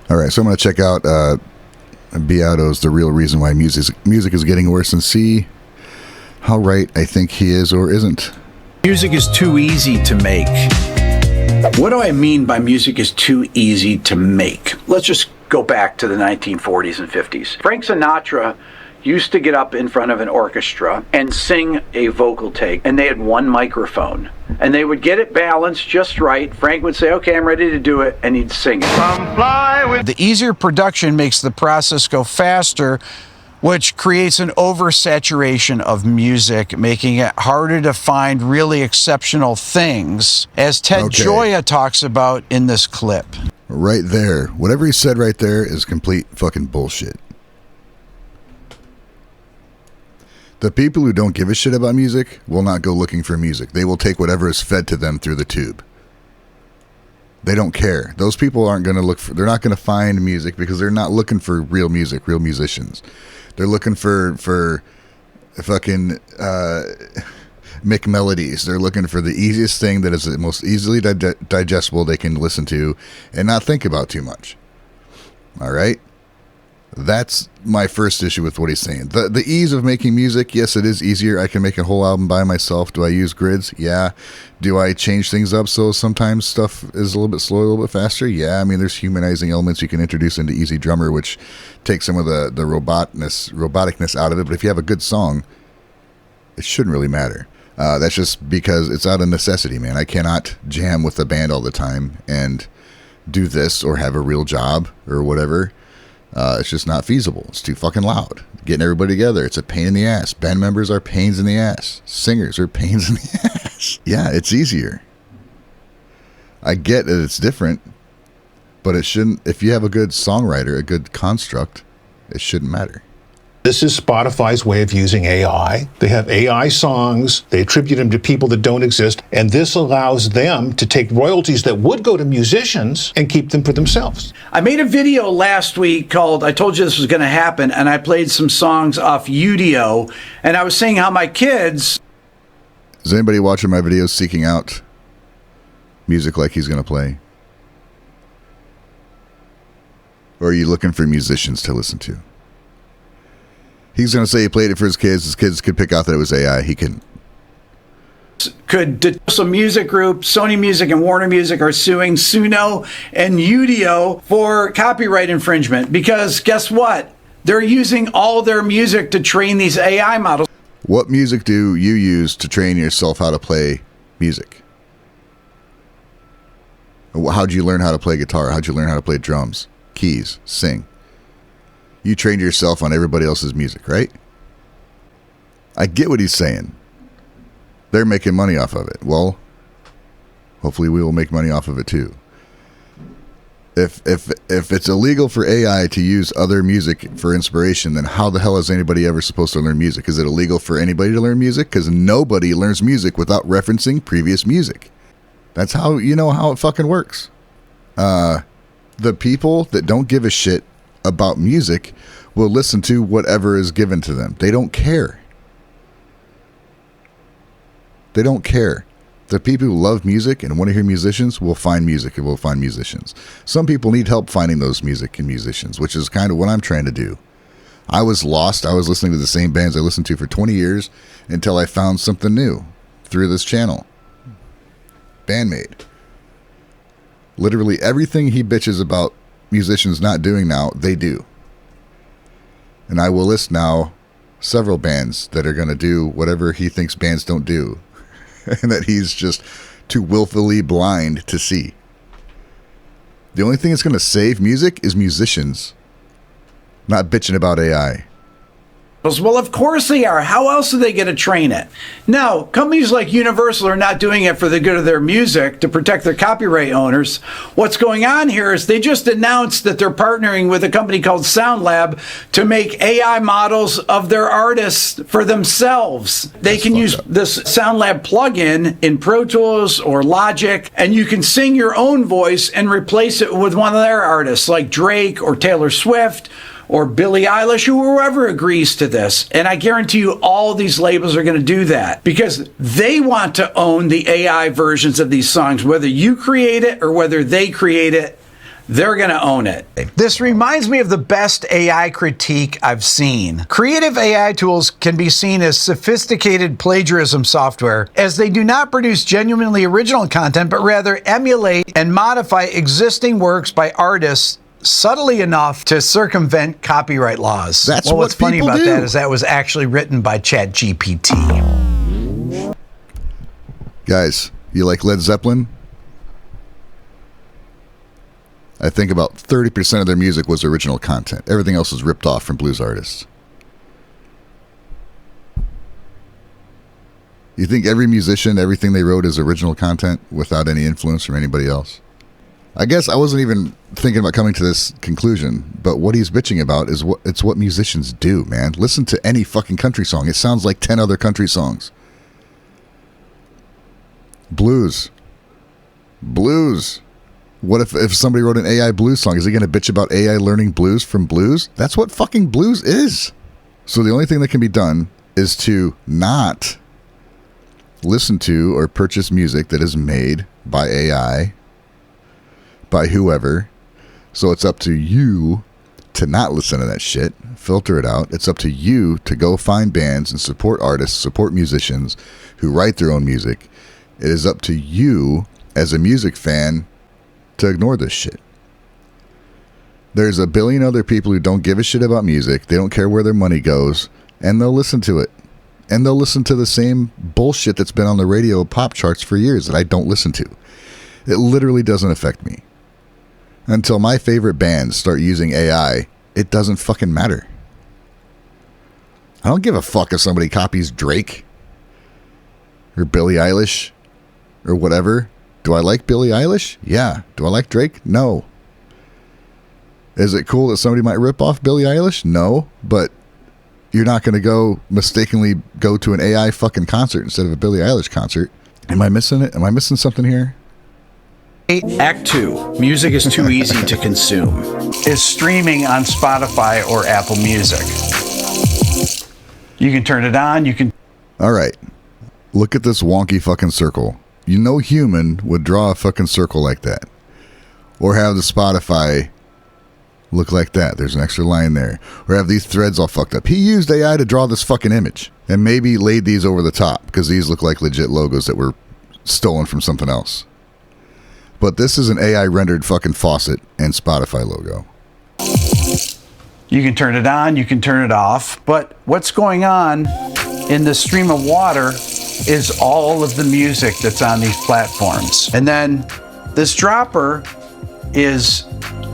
All right, so I'm going to check out BEATO's The Real Reason Why Music is Getting Worse and see how right I think he is or isn't. Music is too easy to make. What do I mean by music is too easy to make? Let's just go back to the 1940s and 50s. Frank Sinatra used to get up in front of an orchestra and sing a vocal take, and they had one microphone. And they would get it balanced just right. Frank would say, okay, I'm ready to do it, and he'd sing it. The easier production makes the process go faster, which creates an oversaturation of music, making it harder to find really exceptional things, as Ted Gioia talks about in this clip. Right there. Whatever he said right there is complete fucking bullshit. The people who don't give a shit about music will not go looking for music. They will take whatever is fed to them through the tube. They don't care. Those people aren't going to look for, they're not going to find music because they're not looking for real music, real musicians. They're looking for fucking McMelodies. They're looking for the easiest thing that is the most easily digestible they can listen to and not think about too much. All right? That's my first issue with what he's saying. The ease of making music, yes, it is easier. I can make a whole album by myself. Do I use grids? Yeah. Do I change things up so sometimes stuff is a little bit slower, a little bit faster? Yeah. I mean, there's humanizing elements you can introduce into Easy Drummer, which takes some of the roboticness out of it. But if you have a good song, it shouldn't really matter. That's just because it's out of necessity, man. I cannot jam with a band all the time and do this or have a real job or whatever. It's just not feasible. It's too fucking loud. Getting everybody together, it's a pain in the ass. Band members are pains in the ass. Singers are pains in the ass. Yeah, it's easier. I get that it's different, but it shouldn't. If you have a good songwriter, a good construct, it shouldn't matter. This is Spotify's way of using AI. They have AI songs, they attribute them to people that don't exist, and this allows them to take royalties that would go to musicians and keep them for themselves. I made a video last week called I Told You This Was Going to Happen, and I played some songs off Udio, and I was saying how my kids... Is anybody watching my videos seeking out music like he's going to play? Or are you looking for musicians to listen to? He's going to say he played it for his kids. His kids could pick out that it was AI. He couldn't. Some music groups, Sony Music and Warner Music, are suing Suno and Udio for copyright infringement because guess what? They're using all their music to train these AI models. What music do you use to train yourself how to play music? How'd you learn how to play guitar? How'd you learn how to play drums, keys, sing? You trained yourself on everybody else's music, right? I get what he's saying. They're making money off of it. Well, hopefully we will make money off of it too. If it's illegal for AI to use other music for inspiration, then how the hell is anybody ever supposed to learn music? Is it illegal for anybody to learn music? Because nobody learns music without referencing previous music. That's how you know how it fucking works. The people that don't give a shit about music will listen to whatever is given to them. They don't care. They don't care. The people who love music and want to hear musicians will find music and will find musicians. Some people need help finding those music and musicians, which is kind of what I'm trying to do. I was lost. I was listening to the same bands I listened to for 20 years until I found something new through this channel. Bandmade. Literally everything he bitches about musicians not doing now, they do. And I will list now several bands that are going to do whatever he thinks bands don't do. And that he's just too willfully blind to see. The only thing that's going to save music is musicians, not bitching about AI. Well, of course they are. How else are they going to train it? Now, companies like Universal are not doing it for the good of their music to protect their copyright owners. What's going on here is they just announced that they're partnering with a company called SoundLab to make AI models of their artists for themselves. They can use this SoundLab plugin in Pro Tools or Logic, and you can sing your own voice and replace it with one of their artists like Drake or Taylor Swift or Billie Eilish, or whoever agrees to this. And I guarantee you all these labels are going to do that because they want to own the AI versions of these songs. Whether you create it or whether they create it, they're going to own it. This reminds me of the best AI critique I've seen. Creative AI tools can be seen as sophisticated plagiarism software, as they do not produce genuinely original content, but rather emulate and modify existing works by artists subtly enough to circumvent copyright laws. That's what's funny about do. that is that was actually written by ChatGPT. Guys, you like Led Zeppelin? I think about 30% of their music was original content. Everything else was ripped off from blues artists. You think every musician, everything they wrote is original content without any influence from anybody else? I guess I wasn't even thinking about coming to this conclusion, but what he's bitching about is what musicians do, man. Listen to any fucking country song. It sounds like 10 other country songs. Blues. What if somebody wrote an AI blues song? Is he going to bitch about AI learning blues from blues? That's what fucking blues is. So the only thing that can be done is to not listen to or purchase music that is made by AI, by whoever. So it's up to you to not listen to that shit, filter it out. It's up to you to go find bands and support artists, support musicians who write their own music. It is up to you as a music fan to ignore this shit. There's a billion other people who don't give a shit about music. They don't care where their money goes, and they'll listen to it. And they'll listen to the same bullshit that's been on the radio pop charts for years that I don't listen to. It literally doesn't affect me. Until my favorite bands start using AI, it doesn't fucking matter. I don't give a fuck if somebody copies Drake or Billie Eilish or whatever. Do I like Billie Eilish? Yeah. Do I like Drake? No. Is it cool that somebody might rip off Billie Eilish? No. But you're not going to go mistakenly go to an AI fucking concert instead of a Billie Eilish concert. Am I missing it? Am I missing something here? Act 2, music is too easy to consume, is streaming on Spotify or Apple Music. You can turn it on, you can... All right. Look at this wonky fucking circle. You know human would draw a fucking circle like that. Or have the Spotify look like that. There's an extra line there. Or have these threads all fucked up. He used AI to draw this fucking image. And maybe laid these over the top, because these look like legit logos that were stolen from something else. But this is an AI rendered fucking faucet and Spotify logo. You can turn it on, you can turn it off. But what's going on in the stream of water is all of the music that's on these platforms. And then this dropper is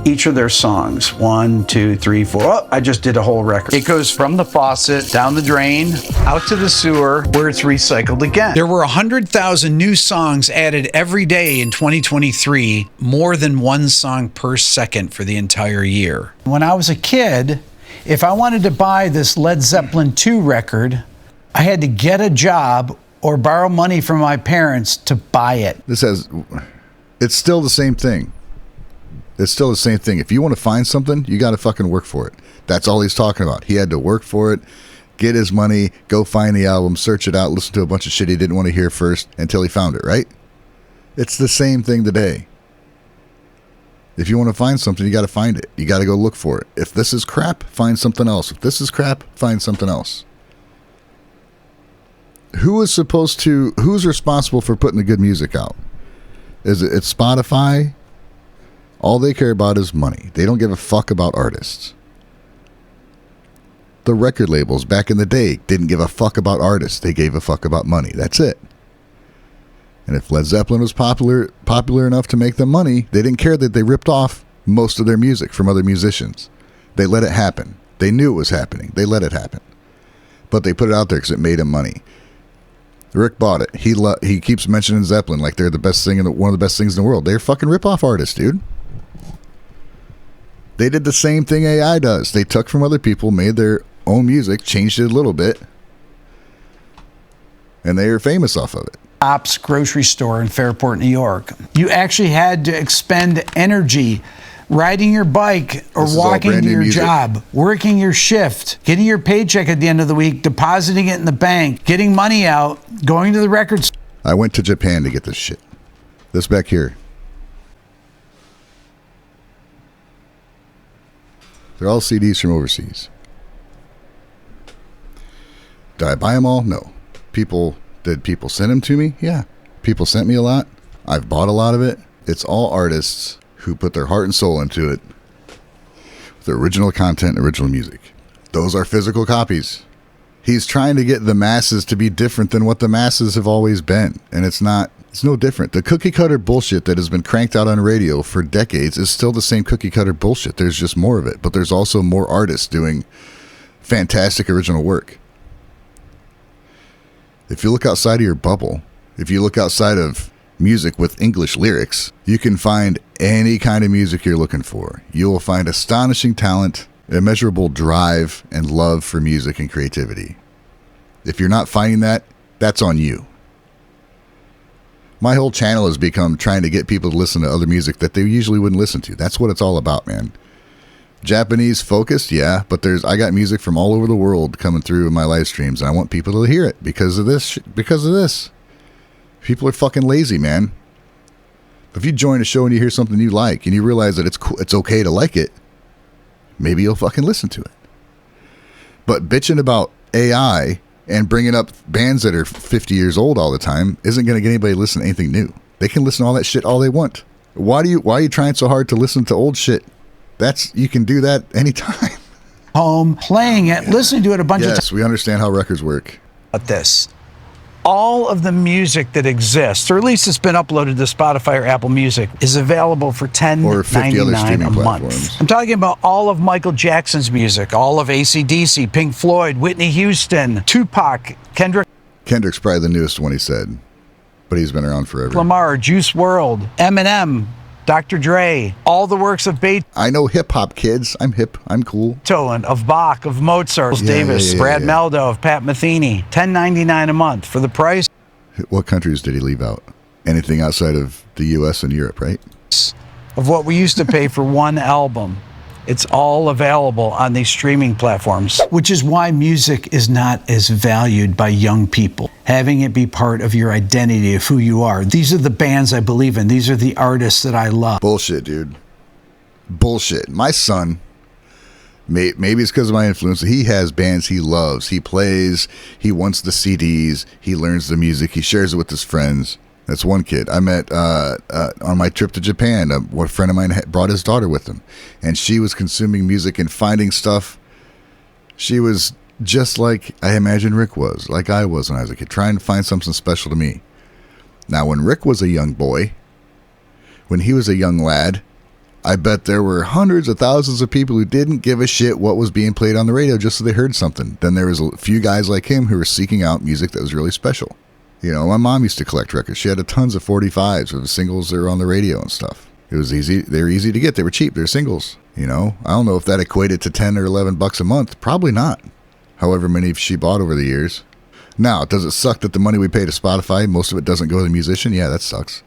each of their songs. 1, 2, 3, 4. Oh, I just did a whole record. It goes from the faucet down the drain, out to the sewer, where it's recycled again. There were 100,000 new songs added every day in 2023, more than one song per second for the entire year. When I was a kid, if I wanted to buy this Led Zeppelin 2 record, I had to get a job or borrow money from my parents to buy it. It's still the same thing. It's still the same thing. If you want to find something, you got to fucking work for it. That's all he's talking about. He had to work for it, get his money, go find the album, search it out, listen to a bunch of shit he didn't want to hear first until he found it, right? It's the same thing today. If you want to find something, you got to find it. You got to go look for it. If this is crap, find something else. If this is crap, find something else. Who's responsible for putting the good music out? It's Spotify? All they care about is money. They don't give a fuck about artists. The record labels back in the day didn't give a fuck about artists. They gave a fuck about money. That's it. And if Led Zeppelin was popular enough to make them money, they didn't care that they ripped off most of their music from other musicians. They let it happen. They knew it was happening. They let it happen. But they put it out there because it made them money. Rick bought it. He keeps mentioning Zeppelin like they're the best thing one of the best things in the world. They're fucking rip-off artists, dude. They did the same thing AI does. They took from other people, made their own music, changed it a little bit, and they are famous off of it. Ops grocery store in Fairport, New York. You actually had to expend energy riding your bike or walking to your job, working your shift, getting your paycheck at the end of the week, depositing it in the bank, getting money out, going to the record store. I went to Japan to get this shit. This back here. They're all CDs from overseas. Did I buy them all? No. Did people send them to me? Yeah. People sent me a lot. I've bought a lot of it. It's all artists who put their heart and soul into it. The original content, original music. Those are physical copies. He's trying to get the masses to be different than what the masses have always been. And it's no different. The cookie cutter bullshit that has been cranked out on radio for decades is still the same cookie cutter bullshit. There's just more of it. But there's also more artists doing fantastic original work. If you look outside of your bubble, if you look outside of music with English lyrics, you can find any kind of music you're looking for. You will find astonishing talent, immeasurable drive, and love for music and creativity. If you're not finding that, that's on you. My whole channel has become trying to get people to listen to other music that they usually wouldn't listen to. That's what it's all about, man. Japanese focused, yeah, but I got music from all over the world coming through in my live streams, and I want people to hear it because of this. People are fucking lazy, man. If you join a show and you hear something you like and you realize that it's okay to like it, maybe you'll fucking listen to it. But bitching about AI and bringing up bands that are 50 years old all the time isn't going to get anybody to listen to anything new. They can listen to all that shit all they want. Why are you trying so hard to listen to old shit? You can do that anytime. Home, playing it, listening to it a bunch of times. Yes, we understand how records work. But this, all of the music that exists, or at least it's been uploaded to Spotify or Apple Music, is available for $10.99 a month. I'm talking about all of Michael Jackson's music, all of AC/DC, Pink Floyd, Whitney Houston, Tupac, Kendrick. Kendrick's probably the newest one, he said, but he's been around forever. Lamar, Juice WRLD, Eminem, Dr. Dre, all the works of Beethoven. I know hip-hop, kids. I'm hip. I'm cool. Of Bach, of Mozart, Davis, Brad Meldo, of Pat Metheny. $10.99 a month for the price. What countries did he leave out? Anything outside of the U.S. and Europe, right? Of what we used to pay for one album. It's all available on these streaming platforms, which is why music is not as valued by young people. Having it be part of your identity of who you are. These are the bands I believe in. These are the artists that I love. Bullshit, dude. Bullshit. My son, maybe it's because of my influence, he has bands he loves. He plays, he wants the CDs, he learns the music, he shares it with his friends. That's one kid I met on my trip to Japan. A friend of mine brought his daughter with him, and she was consuming music and finding stuff. She was just like I imagine Rick was, like I was when I was a kid, trying to find something special to me. Now, when Rick was a young boy, when he was a young lad, I bet there were hundreds of thousands of people who didn't give a shit what was being played on the radio just so they heard something. Then there was a few guys like him who were seeking out music that was really special. You know, my mom used to collect records. She had tons of 45s of singles that were on the radio and stuff. It was easy. They were easy to get. They were cheap. They were singles. You know, I don't know if that equated to 10 or 11 bucks a month. Probably not. However many she bought over the years. Now, does it suck that the money we pay to Spotify, most of it doesn't go to the musician? Yeah, that sucks.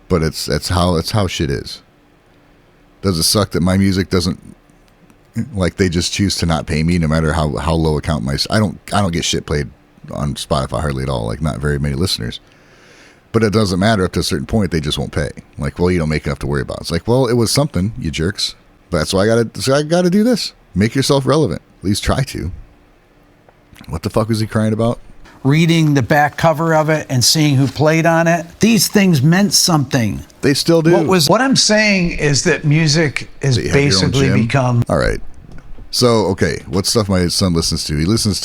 But it's how shit is. Does it suck that my music doesn't, like, they just choose to not pay me no matter how low account I don't get shit played on Spotify hardly at all, like not very many listeners. But it doesn't matter. Up to a certain point, they just won't pay. Like, well, you don't make enough to worry about. It's like, well, it was something, you jerks. But that's why I gotta do this. Make yourself relevant. At least try to. What the fuck was he crying about? Reading the back cover of it and seeing who played on it. These things meant something. They still do. What I'm saying is that music has basically become... All right. So, okay, what stuff my son listens to? He's listened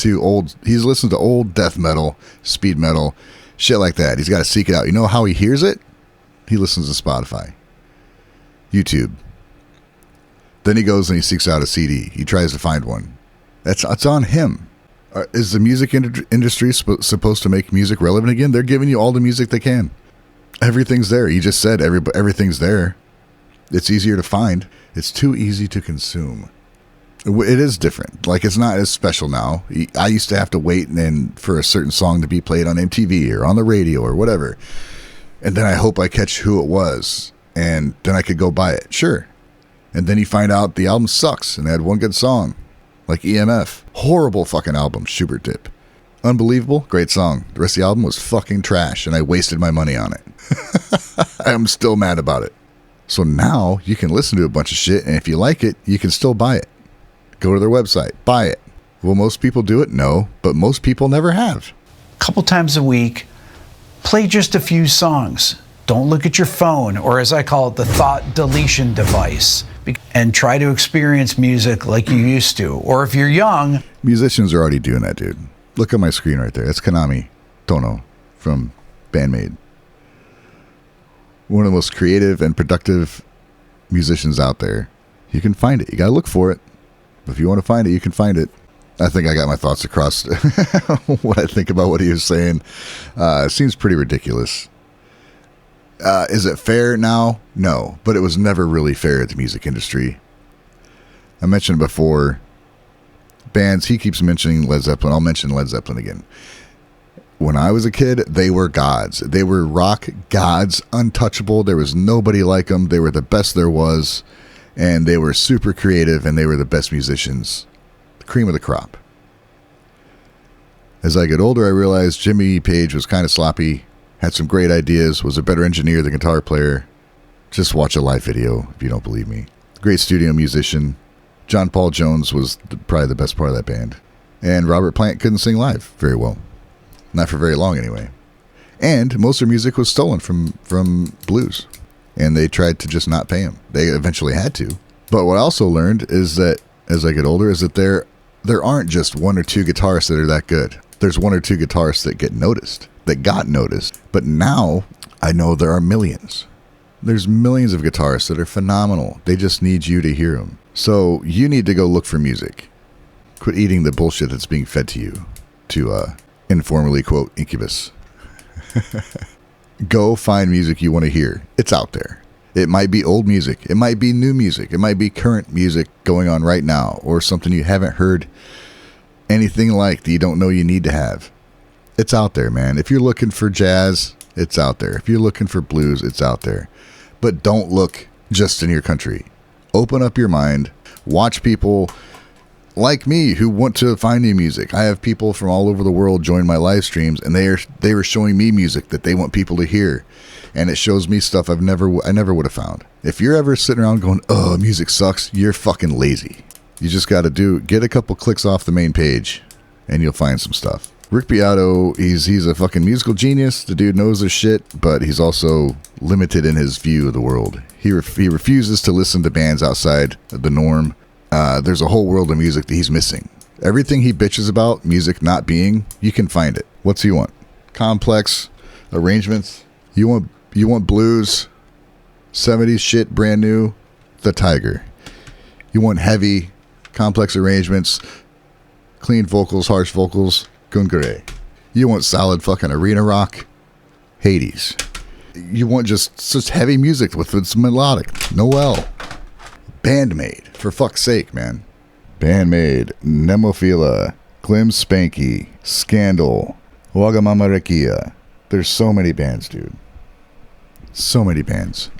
to old death metal, speed metal, shit like that. He's got to seek it out. You know how he hears it? He listens to Spotify, YouTube. Then he goes and he seeks out a CD. He tries to find one. It's on him. Is the music industry supposed to make music relevant again? They're giving you all the music they can. Everything's there. You just said everything's there. It's easier to find. It's too easy to consume. It is different. Like, it's not as special now. I used to have to wait for a certain song to be played on MTV or on the radio or whatever. And then I hope I catch who it was. And then I could go buy it. Sure. And then you find out the album sucks and they had one good song. Like EMF. Horrible fucking album. Schubert Dip. Unbelievable. Great song. The rest of the album was fucking trash and I wasted my money on it. I'm still mad about it. So now you can listen to a bunch of shit and if you like it, you can still buy it. Go to their website, buy it. Will most people do it? No, but most people never have. A couple times a week, play just a few songs. Don't look at your phone, or as I call it, the thought deletion device, and try to experience music like you used to. Or if you're young... Musicians are already doing that, dude. Look at my screen right there. That's Konami Tono from Bandmade. One of the most creative and productive musicians out there. You can find it. You got to look for it. If you want to find it, you can find it. I think I got my thoughts across what I think about what he was saying. It seems pretty ridiculous. Is it fair now? No, but it was never really fair at the music industry. I mentioned before, bands, he keeps mentioning Led Zeppelin. I'll mention Led Zeppelin again. When I was a kid, they were gods. They were rock gods, untouchable. There was nobody like them. They were the best there was, and they were super creative, and they were the best musicians. The cream of the crop. As I get older, I realized Jimmy Page was kind of sloppy, had some great ideas, was a better engineer than guitar player. Just watch a live video if you don't believe me. Great studio musician. John Paul Jones was probably the best part of that band. And Robert Plant couldn't sing live very well. Not for very long, anyway. And most of their music was stolen from blues. And they tried to just not pay him. They eventually had to. But what I also learned is that, as I get older, is that there aren't just one or two guitarists that are that good. There's one or two guitarists that get noticed. That got noticed. But now, I know there are millions. There's millions of guitarists that are phenomenal. They just need you to hear them. So, you need to go look for music. Quit eating the bullshit that's being fed to you. To, informally quote Incubus. Go find music you want to hear. It's out there. It might be old music. It might be new music. It might be current music going on right now. Or something you haven't heard anything like that you don't know you need to have. It's out there, man. If you're looking for jazz, it's out there. If you're looking for blues, it's out there. But don't look just in your country. Open up your mind. Watch people like me who want to find new music. I have people from all over the world join my live streams, and they were showing me music that they want people to hear, and it shows me stuff I never would have found. If you're ever sitting around going, "Oh, music sucks," you're fucking lazy. You just got to get a couple clicks off the main page, and you'll find some stuff. Rick Beato, he's a fucking musical genius. The dude knows his shit, but he's also limited in his view of the world. He refuses to listen to bands outside the norm. There's a whole world of music that he's missing. Everything he bitches about, music not being, you can find it. What's he want? Complex arrangements? You want blues? 70s shit, brand new? The Tiger. You want heavy, complex arrangements, clean vocals, harsh vocals? Gungare. You want solid fucking arena rock? Hades. You want just heavy music with its melodic? Noel. Bandmade, for fuck's sake, man. Bandmade, Nemophila, Glim Spanky, Scandal, Wagamama Rekia. There's so many bands, dude. So many bands.